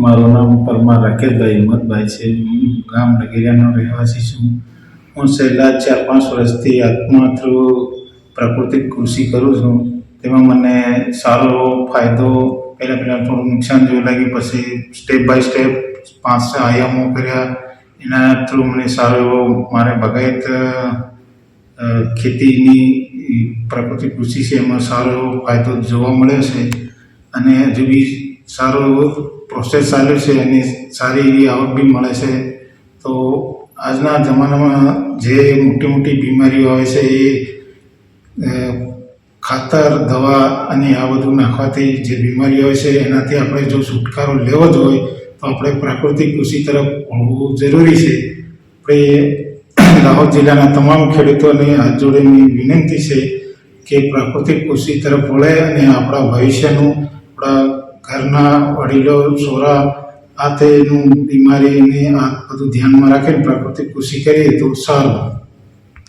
મારું નામ પરમાર રાકેશભાઈ હિંમતભાઈ છે. હું ગામ નગેરિયાનો રહેવાસી છું. હું છેલ્લા 4-5 વર્ષથી આત્મા થ્રુ પ્રાકૃતિક કૃષિ કરું છું. તેમાં મને સારો એવો ફાયદો પહેલાં થોડું નુકસાન જેવું લાગ્યું, પછી સ્ટેપ બાય સ્ટેપ 5-6 આયામો કર્યા. એના થ્રુ મને સારો એવો મારે બાગાયત ખેતીની પ્રાકૃતિક કૃષિ છે એમાં સારો એવો ફાયદો જોવા મળ્યો છે. અને હજુ બી સારો એવો પ્રોસેસ ચાલે છે અને સારી એવી આવક બી મળે છે. તો આજના જમાનામાં જે મોટી મોટી બીમારીઓ આવે છે એ ખાતર, દવા અને આ બધું નાખવાથી જે બીમારીઓ આવે છે એનાથી આપણે જો છુટકારો લેવો જ હોય તો આપણે પ્રાકૃતિક કૃષિ તરફ વળવું જરૂરી છે. આપણે દાહોદ જિલ્લાના તમામ ખેડૂતોને હાથ જોડીની વિનંતી છે કે પ્રાકૃતિક કૃષિ તરફ વળે અને આપણા ભવિષ્યનું, આપણા ઘરના વડીલો, છોરા આ તેનું બીમારીને આ બધું ધ્યાનમાં રાખીને પ્રાકૃતિક કૃષિ કરીએ તો સારું.